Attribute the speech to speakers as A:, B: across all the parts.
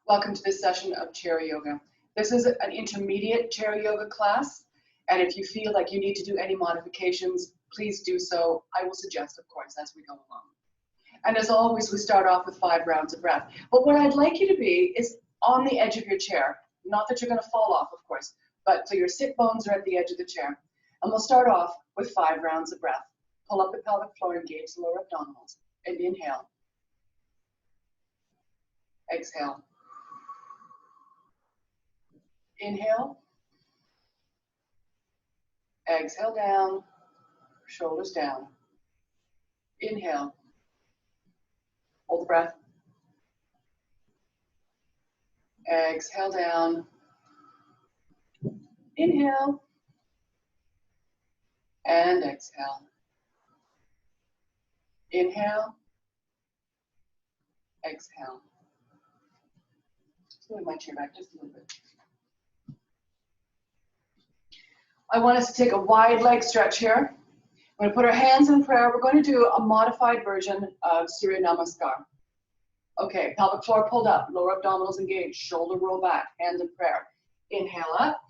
A: Welcome to this session of chair yoga. This is an intermediate chair yoga class, and if you feel like you need to do any modifications, please do so. I will suggest, of course, as we go along. And as always, we start off with 5 rounds of breath. But what I'd like you to be is on the edge of your chair. Not that you're going to fall off, of course, but so your sit bones are at the edge of the chair. And we'll start off with 5 rounds of breath. Pull up the pelvic floor, engage the lower abdominals, and inhale. Exhale. Inhale. Exhale down, shoulders down. Inhale. Hold the breath. Exhale down. Inhale. And exhale. Inhale. Exhale. Let's move my chair back just a little bit. I want us to take a wide leg stretch here. I'm going to put our hands in prayer. We're going to do a modified version of Surya Namaskar. Okay, pelvic floor pulled up, lower abdominals engaged, shoulder roll back, hands in prayer. Inhale up.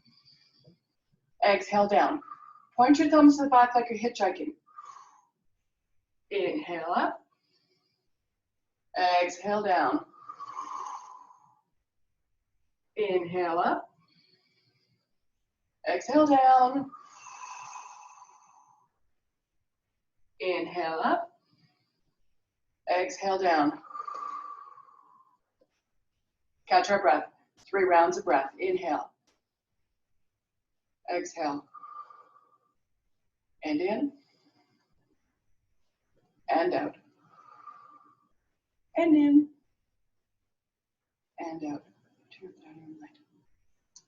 A: Exhale down. Point your thumbs to the back like you're hitchhiking. Inhale up. Exhale down. Inhale up. Exhale down. Inhale up. Exhale down. Catch our breath. 3 rounds of breath. Inhale. Exhale. And in. And out. And in. And out.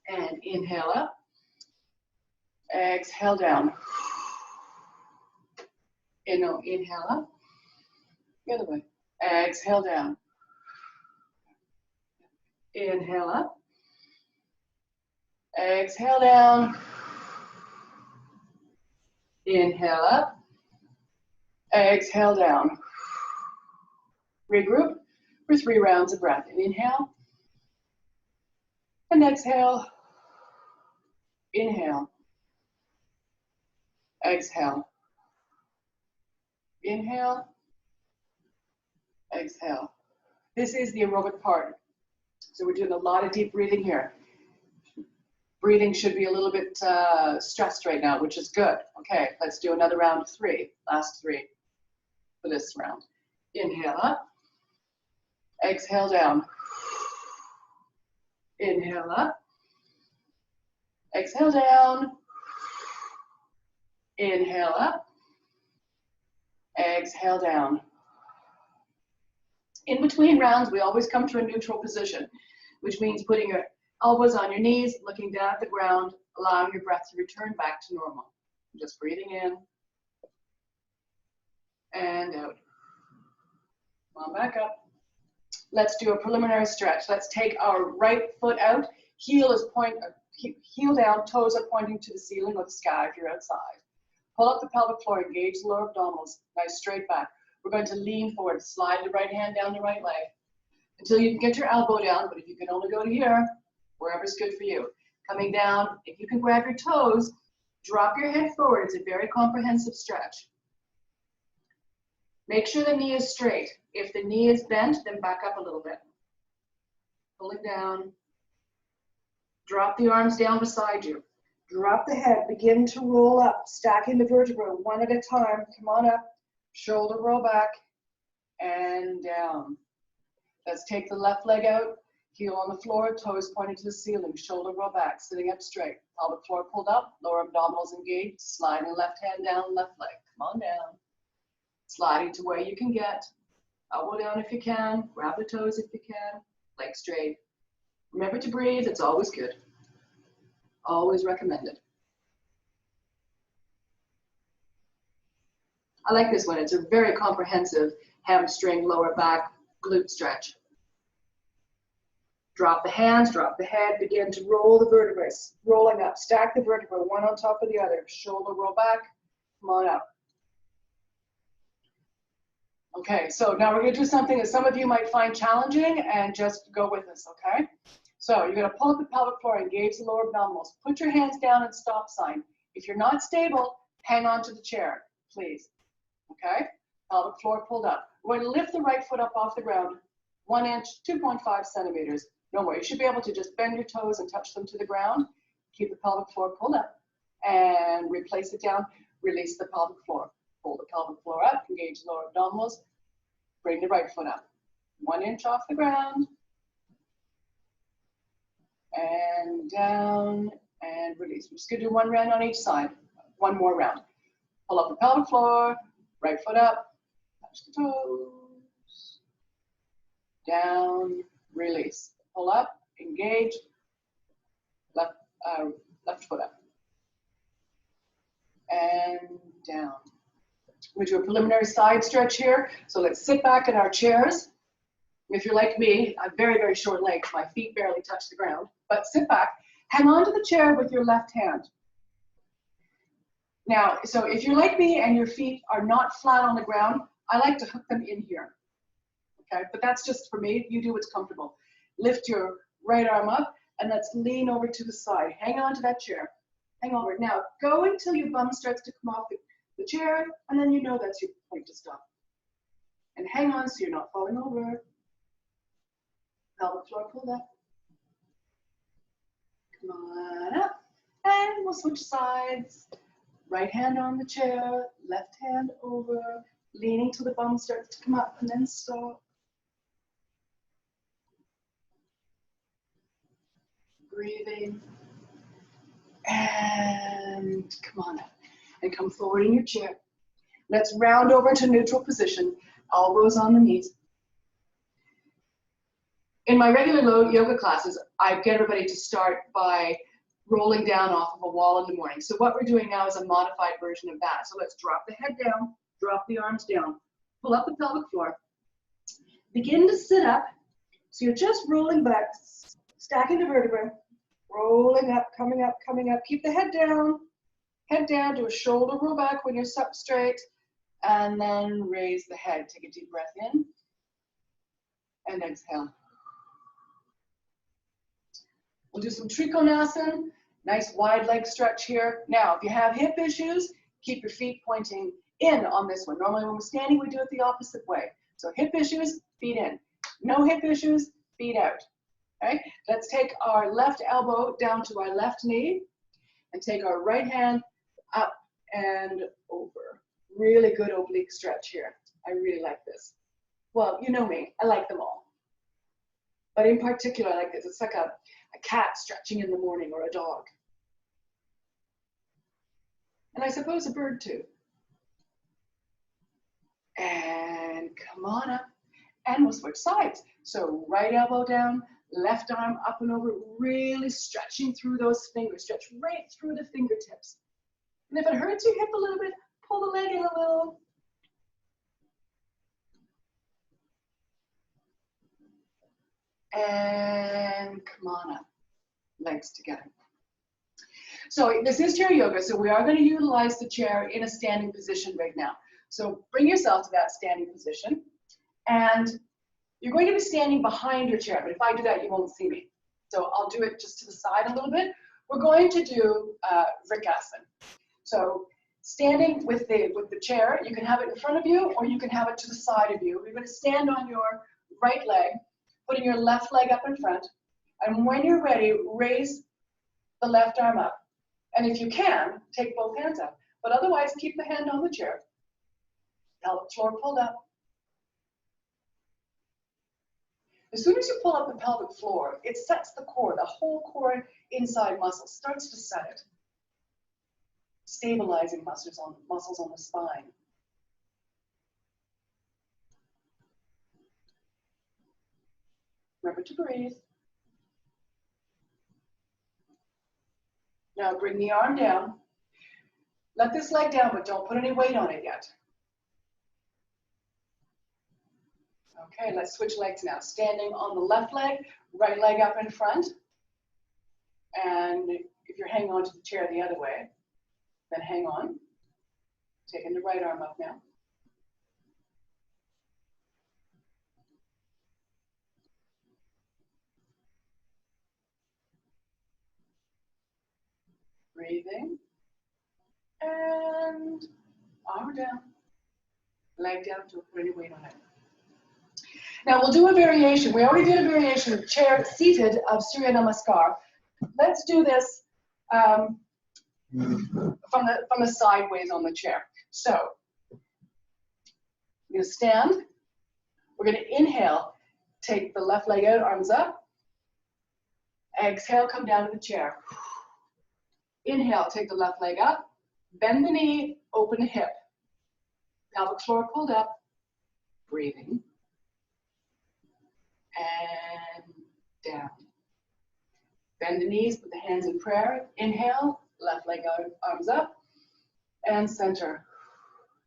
A: And inhale up. Exhale down. Inhale up. The other way. Exhale down. Inhale up. Exhale down. Inhale up. Exhale down. Regroup for 3 rounds of breath. Inhale. And exhale. Inhale. Exhale. Inhale. Exhale. This is the aerobic part. So we're doing a lot of deep breathing here. Breathing should be a little bit stressed right now, which is good. Okay, let's do another round of 3. Last 3 for this round. Inhale up. Exhale down. Inhale up. Exhale down. Inhale up. Exhale down. In between rounds, we always come to a neutral position, which means putting your elbows on your knees, looking down at the ground, allowing your breath to return back to normal. Just breathing in and out. Come on back up. Let's do a preliminary stretch. Let's take our right foot out. Heel down, toes are pointing to the ceiling or the sky if you're outside. Pull up the pelvic floor, engage the lower abdominals, nice straight back. We're going to lean forward, slide the right hand down the right leg until you can get your elbow down, but if you can only go to here, wherever's good for you. Coming down, if you can grab your toes, drop your head forward. It's a very comprehensive stretch. Make sure the knee is straight. If the knee is bent, then back up a little bit. Pulling down. Drop the arms down beside you. Drop the head, begin to roll up, stacking the vertebrae one at a time. Come on up, shoulder roll back, and down. Let's take the left leg out, heel on the floor, toes pointing to the ceiling, shoulder roll back, sitting up straight. Pelvic floor pulled up, lower abdominals engaged, sliding left hand down, left leg. Come on down. Sliding to where you can get. Elbow down if you can, grab the toes if you can, leg straight. Remember to breathe, it's always good. Always recommended. I like this one. It's a very comprehensive hamstring, lower back, glute stretch. Drop the hands, drop the head, begin to roll the vertebrae, rolling up, stack the vertebrae, one on top of the other. Shoulder roll back, come on up. Okay, so now we're gonna do something that some of you might find challenging, and just go with us, okay? So you're gonna pull up the pelvic floor, engage the lower abdominals. Put your hands down and stop sign. If you're not stable, hang on to the chair, please, okay? Pelvic floor pulled up. We're gonna lift the right foot up off the ground, 1 inch, 2.5 centimeters. No more. You should be able to just bend your toes and touch them to the ground. Keep the pelvic floor pulled up and replace it down. Release the pelvic floor. Pull the pelvic floor up, engage the lower abdominals. Bring the right foot up. 1 inch off the ground. And down and release. We're just gonna do 1 round on each side. 1 more round. Pull up the pelvic floor, right foot up, touch the toes. Down, release. Pull up, engage, left foot up. And down. We do a preliminary side stretch here. So let's sit back in our chairs. If you're like me, I have very, very short legs. My feet barely touch the ground. But sit back. Hang on to the chair with your left hand. Now, so if you're like me and your feet are not flat on the ground, I like to hook them in here. Okay, but that's just for me. You do what's comfortable. Lift your right arm up and let's lean over to the side. Hang on to that chair. Hang over. Now, go until your bum starts to come off the chair, and then you know that's your point to stop. And hang on so you're not falling over. Pelvic floor pulled up. Come on up. And we'll switch sides. Right hand on the chair, left hand over, leaning till the bum starts to come up, and then stop. Breathing. And come on up. And come forward in your chair. Let's round over to neutral position, elbows on the knees. In my regular yoga classes, I get everybody to start by rolling down off of a wall in the morning. So what we're doing now is a modified version of that. So let's drop the head down, drop the arms down, pull up the pelvic floor. Begin to sit up. So you're just rolling back, stacking the vertebrae, rolling up, coming up, coming up. Keep the head down, do a shoulder roll back when you're up straight, and then raise the head. Take a deep breath in, and exhale. We'll do some Trikonasana, nice wide leg stretch here. Now, if you have hip issues, keep your feet pointing in on this one. Normally when we're standing, we do it the opposite way. So hip issues, feet in. No hip issues, feet out. Okay? Let's take our left elbow down to our left knee and take our right hand up and over. Really good oblique stretch here. I really like this. Well, you know me, I like them all. But in particular, I like this. It's like a cat stretching in the morning, or a dog. And I suppose a bird too. And come on up. And we'll switch sides. So right elbow down, left arm up and over, really stretching through those fingers. Stretch right through the fingertips. And if it hurts your hip a little bit, pull the leg in a little. And come on up. Legs together. So this is chair yoga, so we are going to utilize the chair in a standing position right now. So bring yourself to that standing position, and you're going to be standing behind your chair, but if I do that, you won't see me. So I'll do it just to the side a little bit. We're going to do Vrikasana. So standing with the chair, you can have it in front of you, or you can have it to the side of you. You're going to stand on your right leg, putting your left leg up in front. And when you're ready, raise the left arm up. And if you can, take both hands up. But otherwise, keep the hand on the chair. Pelvic floor pulled up. As soon as you pull up the pelvic floor, it sets the core. The whole core inside muscle starts to set it. Stabilizing muscles on the spine. Remember to breathe. Now bring the arm down. Let this leg down, but don't put any weight on it yet. Okay, let's switch legs now. Standing on the left leg, right leg up in front. And if you're hanging on to the chair the other way, then hang on. Taking the right arm up now. Breathing. And arm down. Leg down, don't put any weight on it. Now we'll do a variation. We already did a variation of chair seated of Surya Namaskar. Let's do this from the sideways on the chair. So we're going to stand. We're going to inhale. Take the left leg out, arms up. Exhale, come down to the chair. Inhale, take the left leg up. Bend the knee, open the hip. Pelvic floor pulled up. Breathing. And down. Bend the knees, put the hands in prayer. Inhale, left leg out, arms up. And center.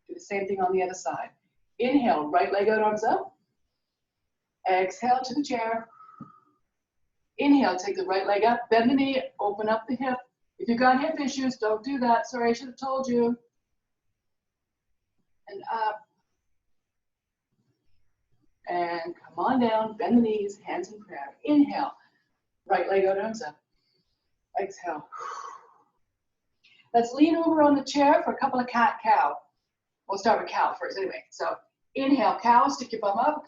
A: Do the same thing on the other side. Inhale, right leg out, arms up. Exhale to the chair. Inhale, take the right leg up, bend the knee, open up the hip. If you've got hip issues, don't do that. Sorry, I should have told you. And up. And come on down, bend the knees, hands in prayer. Inhale, right leg out, arms up. Exhale. Let's lean over on the chair for a couple of cat-cow. We'll start with cow first anyway. So inhale, cow, stick your bum up.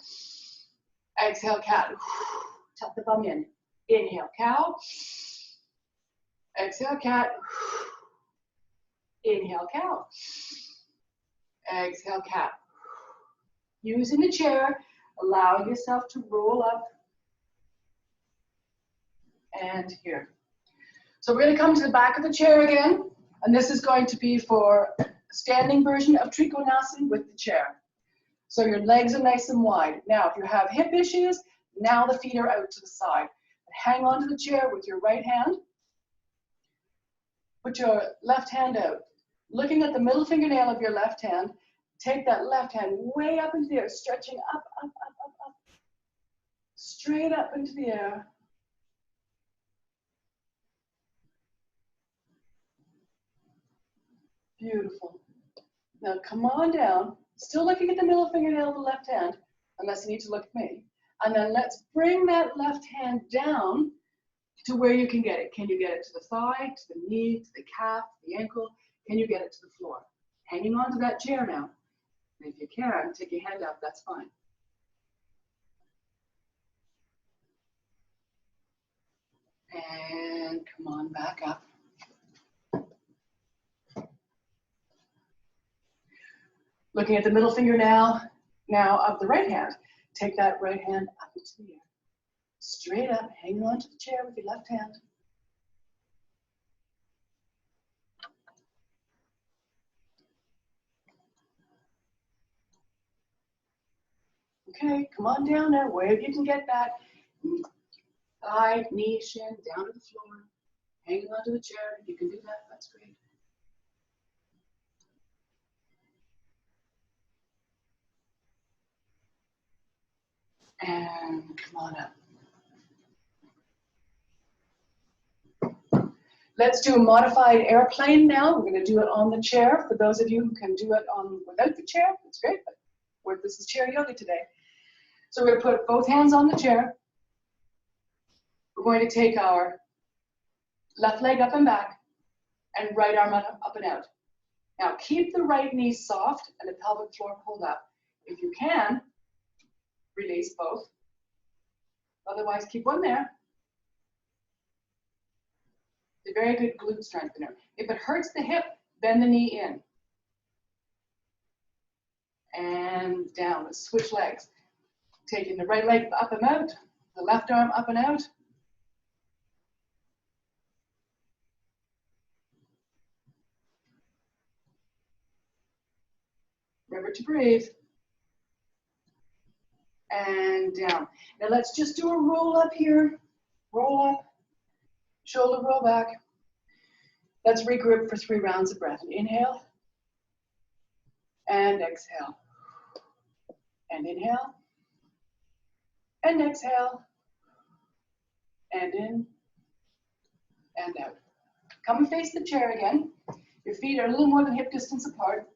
A: Exhale, cat. Tuck the bum in. Inhale, cow. Exhale, cat. Inhale, cow. Exhale, cat. Using the chair, allow yourself to roll up. And here. So we're going to come to the back of the chair again. And this is going to be for a standing version of Trikonasana with the chair. So your legs are nice and wide. Now, if you have hip issues, now the feet are out to the side. Hang on to the chair with your right hand. Put your left hand out. Looking at the middle fingernail of your left hand, take that left hand way up into the air, stretching up, up, up, up, up. Straight up into the air. Beautiful. Now come on down. Still looking at the middle fingernail of the left hand, unless you need to look at me. And then let's bring that left hand down to where you can get it. Can you get it to the thigh, to the knee, to the calf, the ankle? Can you get it to the floor? Hanging on to that chair now. And if you can, take your hand up, that's fine. And come on back up. Looking at the middle fingernail now of the right hand. Take that right hand up into the air. Straight up, hanging on to the chair with your left hand. Okay, come on down now, wherever you can get that. Thigh, knee, shin, down to the floor. Hanging onto the chair, if you can do that, that's great. And come on up. Let's do a modified airplane now. We're going to do it on the chair. For those of you who can do it without the chair, that's great, but this is chair yoga today. So we're going to put both hands on the chair. We're going to take our left leg up and back and right arm up and out. Now keep the right knee soft and the pelvic floor pulled up. If you can, release both. Otherwise, keep one there. It's a very good glute strengthener. If it hurts the hip, bend the knee in. And down. Let's switch legs. Taking the right leg up and out, the left arm up and out. Remember to breathe. And down. Now let's just do a roll up here. Roll up. Shoulder roll back. Let's regroup for 3 rounds of breath. Inhale. And exhale. And inhale. And exhale. And in. And out. Come and face the chair again. Your feet are a little more than hip distance apart.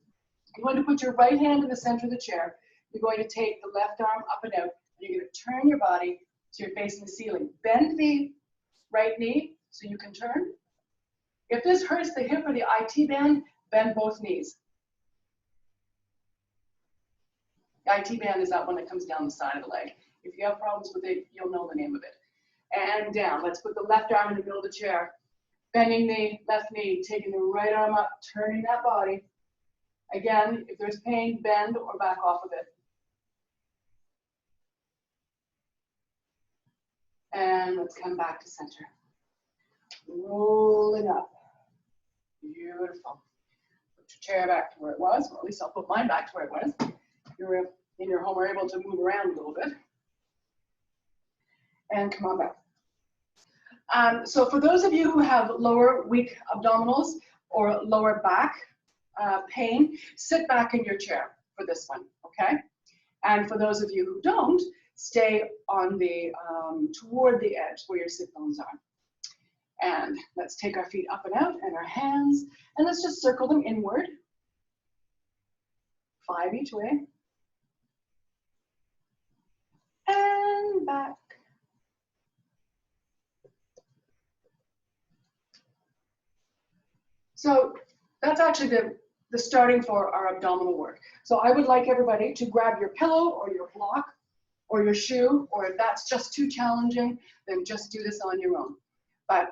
A: You're going to put your right hand in the center of the chair. You're going to take the left arm up and out. And you're going to turn your body so you're facing the ceiling. Bend the right knee so you can turn. If this hurts the hip or the IT band, bend both knees. The IT band is that one that comes down the side of the leg. If you have problems with it, you'll know the name of it. And down. Let's put the left arm in the middle of the chair. Bending the left knee, taking the right arm up, turning that body. Again, if there's pain, bend or back off of it. And let's come back to center. Rolling up. Beautiful. Put your chair back to where it was, or at least I'll put mine back to where it was. You're in your home are able to move around a little bit. And come on back. So for those of you who have lower weak abdominals or lower back pain, sit back in your chair for this one, okay? And for those of you who don't, stay on the, toward the edge where your sit bones are. And let's take our feet up and out and our hands, and let's just circle them inward. 5 each way. And back. So that's actually the starting for our abdominal work. So I would like everybody to grab your pillow or your block or your shoe, or if that's just too challenging, then just do this on your own. But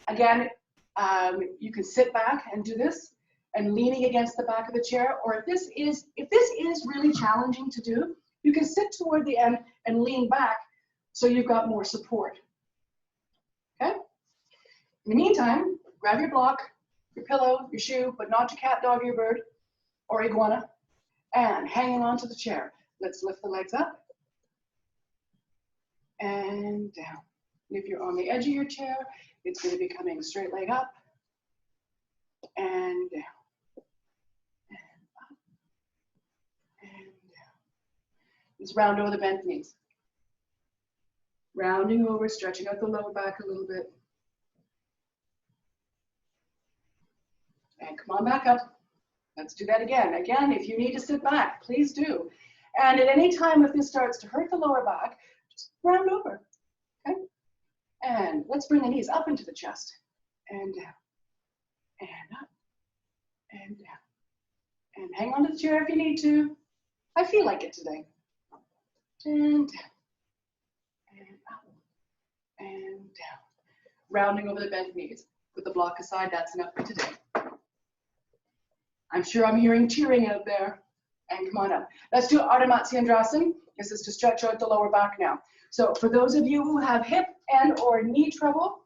A: again, you can sit back and do this and leaning against the back of the chair, or if this is really challenging to do, you can sit toward the end and lean back so you've got more support. Okay? In the meantime, grab your block, your pillow, your shoe, but not your cat, dog, or your bird, or iguana, and hanging onto the chair. Let's lift the legs up and down. If you're on the edge of your chair, it's going to be coming straight leg up and down, and up, and down. Just round over the bent knees. Rounding over, stretching out the lower back a little bit. And come on back up. Let's do that again. Again, if you need to sit back, please do. And at any time if this starts to hurt the lower back, just round over, okay? And let's bring the knees up into the chest, and down, and up, and down. And hang on to the chair if you need to. I feel like it today. And down, and up, and down. Rounding over the bent knees. Put the block aside, that's enough for today. I'm sure I'm hearing cheering out there. And come on up. Let's do Ardha Matsyendrasana. This is to stretch out the lower back now. So for those of you who have hip and or knee trouble,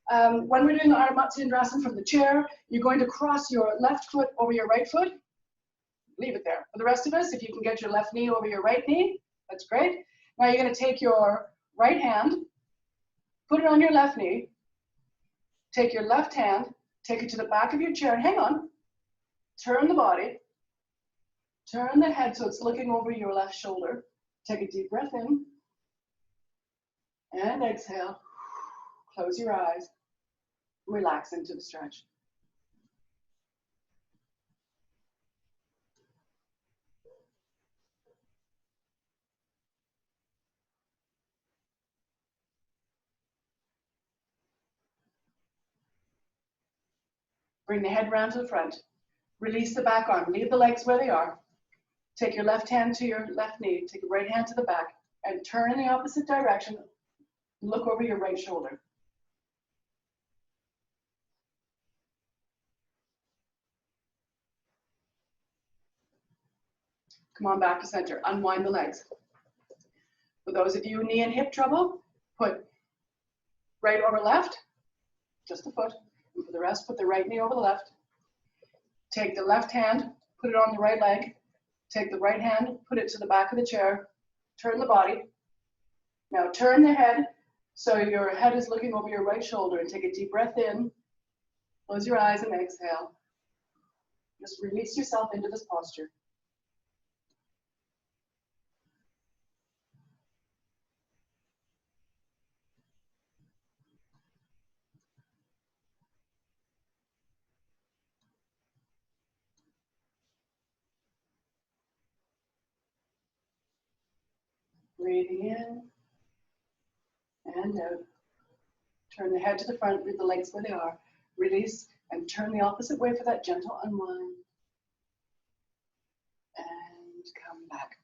A: when we're doing the Ardha Matsyendrasana from the chair, you're going to cross your left foot over your right foot. Leave it there. For the rest of us, if you can get your left knee over your right knee, that's great. Now you're going to take your right hand, put it on your left knee, take your left hand, take it to the back of your chair, and hang on. Turn the body, turn the head so it's looking over your left shoulder. Take a deep breath in, and exhale. Close your eyes, relax into the stretch. Bring the head round to the front. Release the back arm, leave the legs where they are. Take your left hand to your left knee, take your right hand to the back, and turn in the opposite direction. Look over your right shoulder. Come on back to center, unwind the legs. For those of you knee and hip trouble, put right over left, just the foot, and for the rest, put the right knee over the left. Take the left hand, put it on the right leg. Take the right hand, put it to the back of the chair. Turn the body. Now turn the head so your head is looking over your right shoulder, and take a deep breath in. Close your eyes and exhale. Just release yourself into this posture. Breathing in and out. Turn the head to the front, leave the legs where they are. release, and turn the opposite way for that gentle unwind. And come back.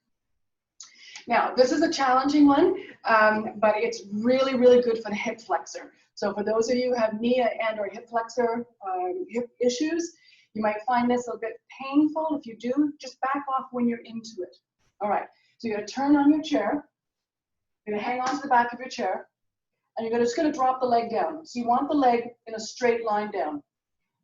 A: Now, this is a challenging one, but it's really, really good for the hip flexor. So for those of you who have knee and or hip flexor hip issues, you might find this a bit painful. If you do, just back off when you're into it. All right, so you're gonna turn on your chair. You're gonna hang on to the back of your chair, and you're just gonna drop the leg down. So you want the leg in a straight line down.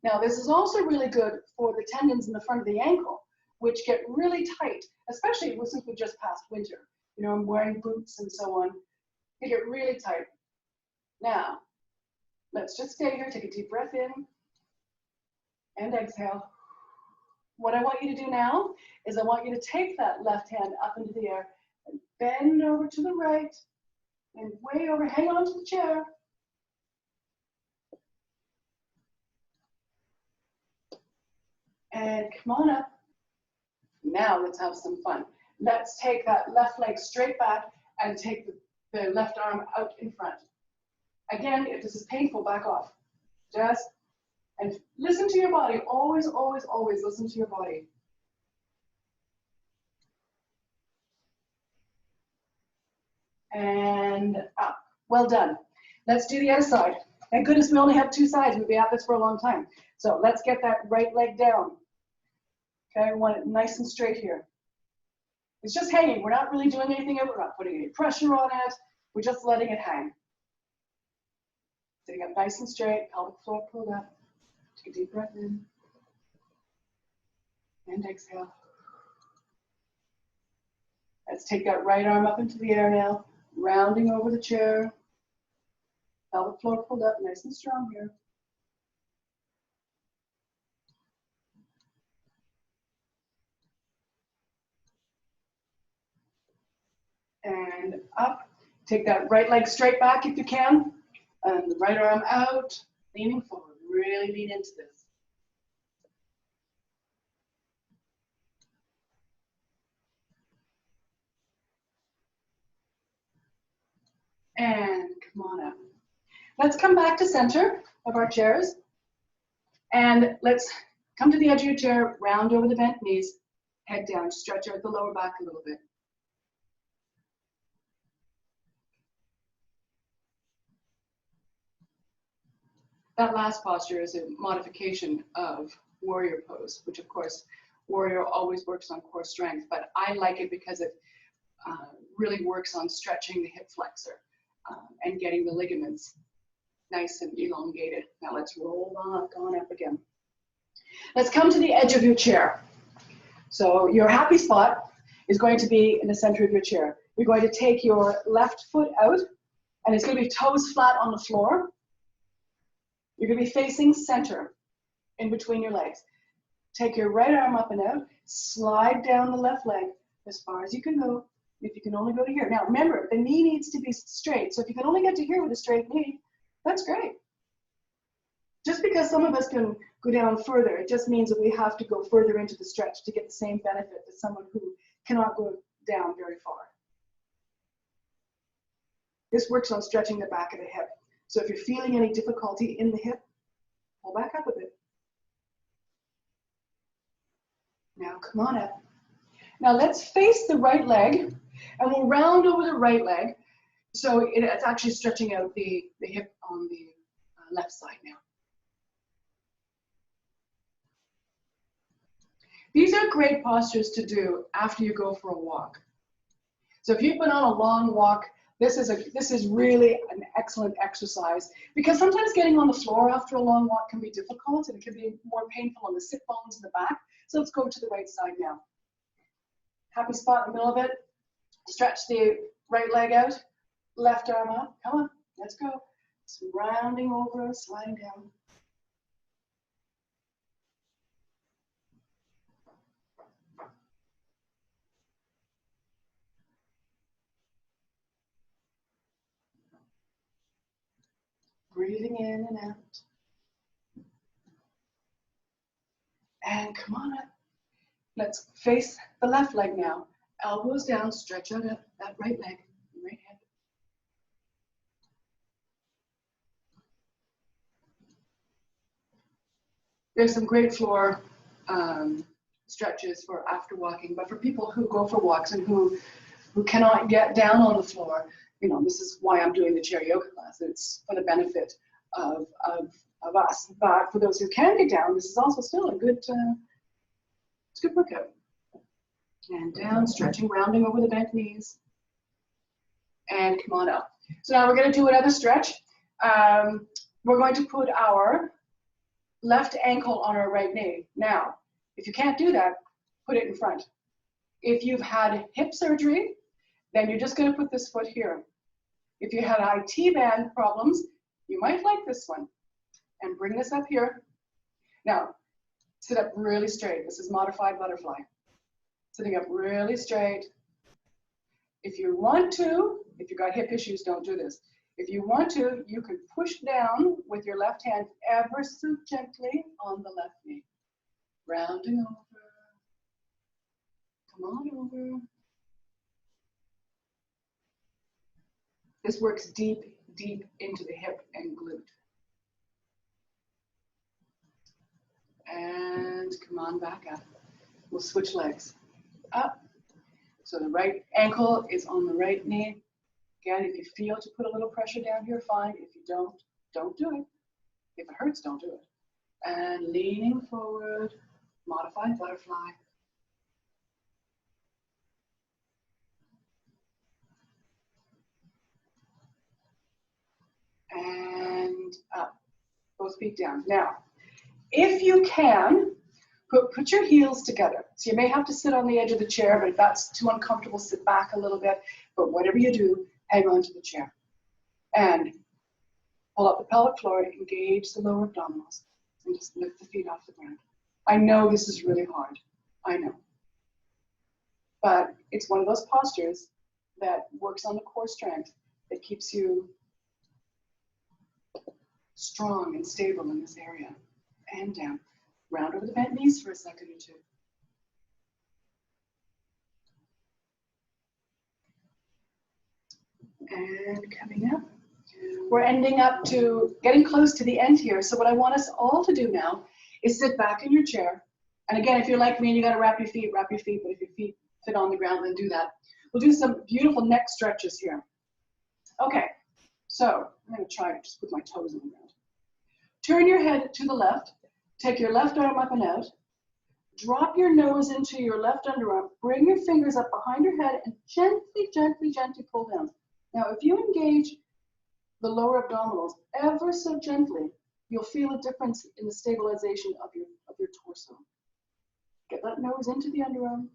A: Now, this is also really good for the tendons in the front of the ankle, which get really tight, especially since we just passed winter. You know, I'm wearing boots and so on. They get really tight. Now, let's just stay here. Take a deep breath in and exhale. What I want you to do now is I want you to take that left hand up into the air and bend over to the right and way over. Hang on to the chair. And come on up. Now let's have some fun. Let's take that left leg straight back and take the left arm out in front. Again, if this is painful, back off. Just, and listen to your body. Always, always, always listen to your body. And up. Well done. Let's do the other side. Thank goodness we only have two sides. We'll be at this for a long time. So let's get that right leg down. Okay, I want it nice and straight here. It's just hanging. We're not really doing anything. We're not putting any pressure on it. We're just letting it hang. Sitting up nice and straight, pelvic floor pulled up. Take a deep breath in. And exhale. Let's take that right arm up into the air now, rounding over the chair. Pelvic floor pulled up, nice and strong here. And up. Take that right leg straight back if you can. And the right arm out, leaning forward. Really lean into this. And come on up. Let's come back to center of our chairs. And let's come to the edge of your chair, round over the bent knees, head down, stretch out the lower back a little bit. That last posture is a modification of warrior pose, which of course, warrior always works on core strength, but I like it because it really works on stretching the hip flexor and getting the ligaments nice and elongated. Now let's roll on up again. Let's come to the edge of your chair. So your happy spot is going to be in the center of your chair. You're going to take your left foot out, and it's going to be toes flat on the floor. You're going to be facing center in between your legs. Take your right arm up and out, slide down the left leg as far as you can go. If you can only go to here. Now remember, the knee needs to be straight. So if you can only get to here with a straight knee, that's great. Just because some of us can go down further, it just means that we have to go further into the stretch to get the same benefit as someone who cannot go down very far. This works on stretching the back of the hip. So if you're feeling any difficulty in the hip, pull back up a bit. Now come on up. Now let's face the right leg, and we'll round over the right leg. So it's actually stretching out the hip on the left side now. These are great postures to do after you go for a walk. So if you've been on a long walk, this is really an excellent exercise, because sometimes getting on the floor after a long walk can be difficult, and it can be more painful on the sit bones in the back. So let's go to the right side now. Happy spot in the middle of it. Stretch the right leg out, left arm up. Come on, let's go. Just rounding over, sliding down. Breathing in and out. And come on up. Let's face the left leg now. Elbows down, stretch out that right leg, right hip. There's some great floor stretches for after walking, but for people who go for walks and who cannot get down on the floor, you know, this is why I'm doing the chair yoga class. It's for the benefit of us. But for those who can get down, this is also still a good, it's a good workout. And down, stretching, rounding over the bent knees. And come on up. So now we're going to do another stretch. We're going to put our left ankle on our right knee. Now, if you can't do that, put it in front. If you've had hip surgery, then you're just going to put this foot here. If you had IT band problems, you might like this one. And bring this up here. Now, sit up really straight. This is modified butterfly. Sitting up really straight. If you want to, if you've got hip issues, don't do this. If you want to, you can push down with your left hand ever so gently on the left knee. Rounding over. Come on over. This works deep, deep into the hip and glute. And come on back up. We'll switch legs. Up. So the right ankle is on the right knee. Again, if you feel to put a little pressure down here, fine. If you don't, don't do it. If it hurts, don't do it. And leaning forward, modified butterfly. And up. Both feet down. Now, if you can, put your heels together. So you may have to sit on the edge of the chair, but if that's too uncomfortable, sit back a little bit. But whatever you do, hang on to the chair. And pull up the pelvic floor, engage the lower abdominals, and just lift the feet off the ground. I know this is really hard. I know. But it's one of those postures that works on the core strength that keeps you strong and stable in this area. And down. Round over the bent knees for a second or two. And coming up. We're ending up to getting close to the end here. So what I want us all to do now is sit back in your chair. And again, if you're like me and you got to wrap your feet. But if your feet fit on the ground, then do that. We'll do some beautiful neck stretches here. Okay, so I'm going to try to just put my toes on the ground. Turn your head to the left. Take your left arm up and out. Drop your nose into your left underarm. Bring your fingers up behind your head and gently, gently, gently pull down. Now, if you engage the lower abdominals ever so gently, you'll feel a difference in the stabilization of your torso. Get that nose into the underarm.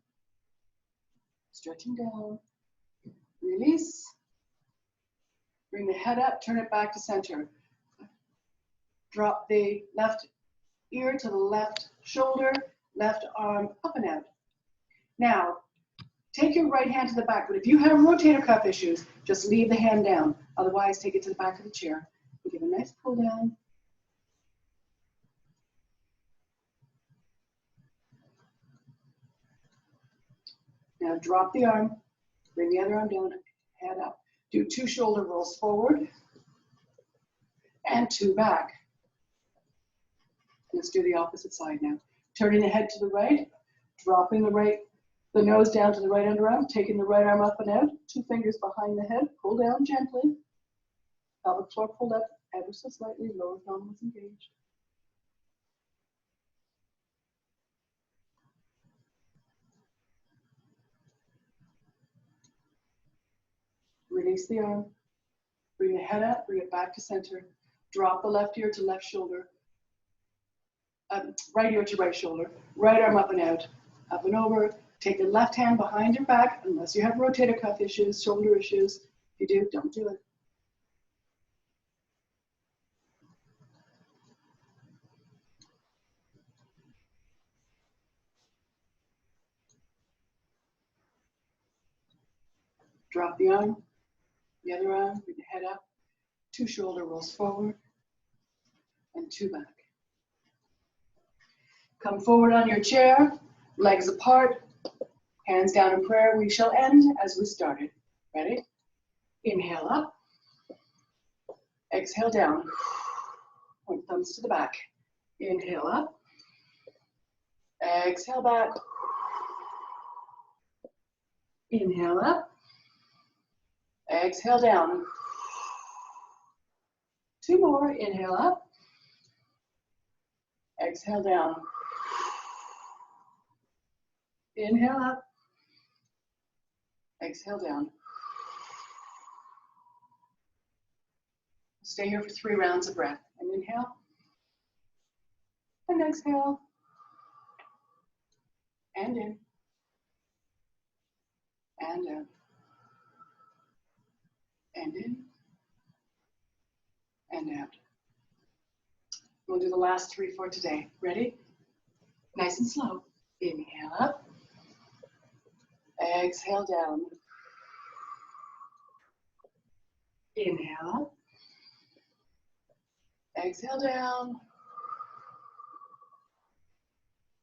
A: Stretching down. Release. Bring the head up, turn it back to center. Drop the left ear to the left shoulder, left arm up and out. Now, take your right hand to the back, but if you have rotator cuff issues, just leave the hand down. Otherwise, take it to the back of the chair. And give a nice pull down. Now drop the arm, bring the other arm down, head up. Do 2 shoulder rolls forward and 2 back. Let's do the opposite side now. Turning the head to the right, dropping the nose down to the right underarm, taking the right arm up and out, 2 fingers behind the head, pull down gently. Pelvic floor pulled up ever so slightly, lower abdominals engaged. Release the arm, bring the head up, bring it back to center. Drop the left ear to left shoulder. Right ear to right shoulder, right arm up and out, up and over. Take the left hand behind your back, unless you have rotator cuff issues, shoulder issues. If you do, don't do it. Drop the arm, the other arm, bring the head up, 2 shoulder rolls forward, and 2 back. Come forward on your chair, legs apart, hands down in prayer. We shall end as we started. Ready? Inhale up. Exhale down. Point thumbs to the back. Inhale up. Exhale back. Inhale up. Exhale down. 2 more. Inhale up. Exhale down. Inhale up. Exhale down. Stay here for 3 rounds of breath. And inhale. And exhale. And in. And out. And in. And out. We'll do the last 3 for today. Ready? Nice and slow. Inhale up. Exhale down. Inhale up. Exhale down.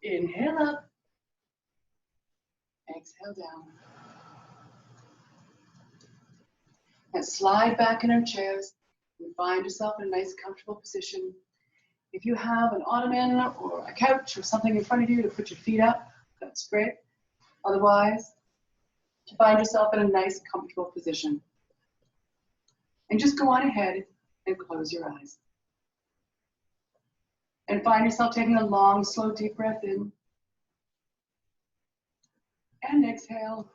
A: Inhale up. Exhale down. And slide back in our chairs and find yourself in a nice comfortable position. If you have an ottoman or a couch or something in front of you to put your feet up, that's great. Otherwise, find yourself in a nice comfortable position. And just go on ahead and close your eyes. And find yourself taking a long, slow, deep breath in. And exhale.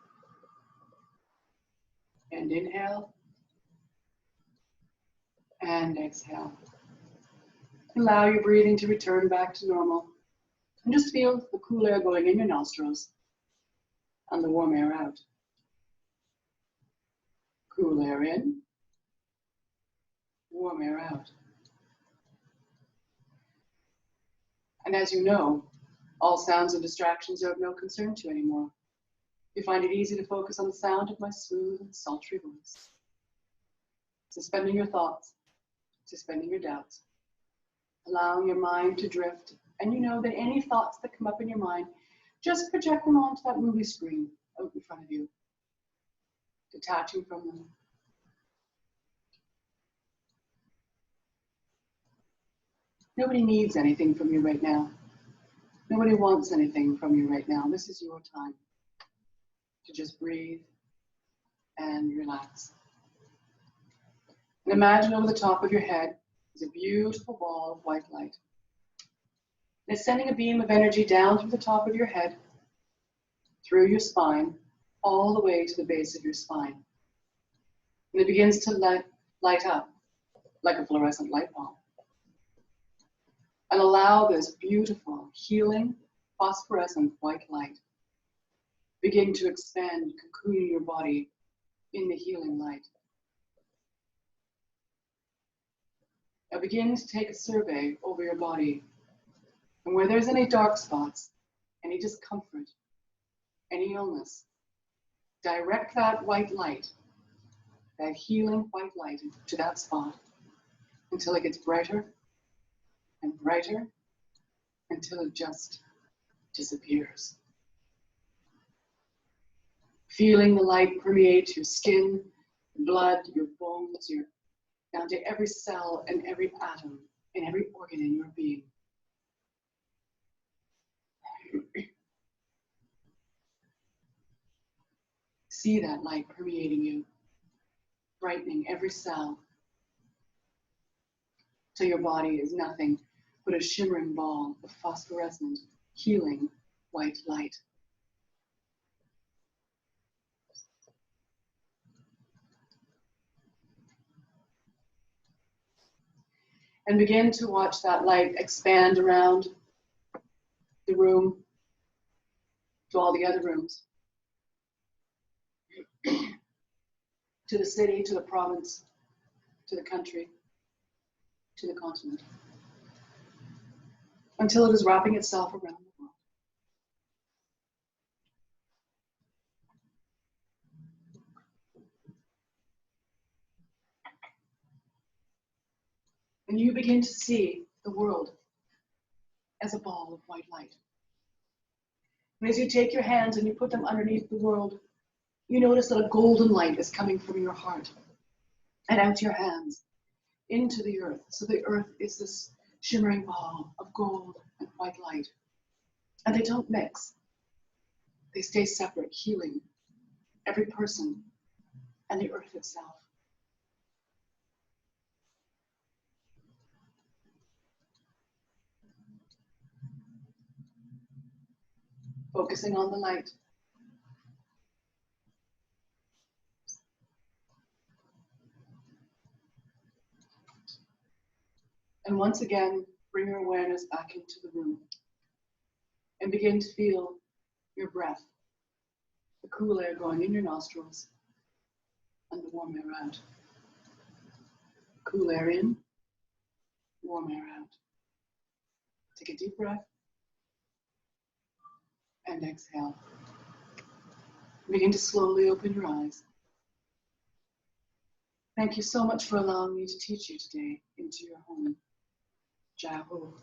A: And inhale. And exhale. Allow your breathing to return back to normal. And just feel the cool air going in your nostrils and the warm air out. Cool air in. Warm air out. And as you know, all sounds and distractions are of no concern to you anymore. You find it easy to focus on the sound of my smooth and sultry voice. Suspending your thoughts, suspending your doubts, allowing your mind to drift. And you know that any thoughts that come up in your mind, just project them onto that movie screen out in front of you, detaching from them. Nobody needs anything from you right now. Nobody wants anything from you right now. This is your time to just breathe and relax. And imagine over the top of your head is a beautiful ball of white light. And it's sending a beam of energy down through the top of your head, through your spine, all the way to the base of your spine. And it begins to light up like a fluorescent light bulb. And allow this beautiful, healing, phosphorescent white light begin to expand, cocoon your body in the healing light. Now begin to take a survey over your body, and where there's any dark spots, any discomfort, any illness, direct that white light, that healing white light, to that spot until it gets brighter and brighter until it just disappears. Feeling the light permeate your skin, blood, your bones, down to every cell and every atom and every organ in your being. See that light permeating you, brightening every cell, till your body is nothing but a shimmering ball of phosphorescent, healing white light. And begin to watch that light expand around the room to all the other rooms, to the city, to the province, to the country, to the continent, until it is wrapping itself around the world. And you begin to see the world as a ball of white light. And as you take your hands and you put them underneath the world, you notice that a golden light is coming from your heart and out your hands into the earth. So the earth is this shimmering ball of gold and white light. And they don't mix. They stay separate, healing every person and the earth itself. Focusing on the light. And once again, bring your awareness back into the room and begin to feel your breath, the cool air going in your nostrils and the warm air out. Cool air in, warm air out. Take a deep breath and exhale. Begin to slowly open your eyes. Thank you so much for allowing me to teach you today into your home. Jai Ho.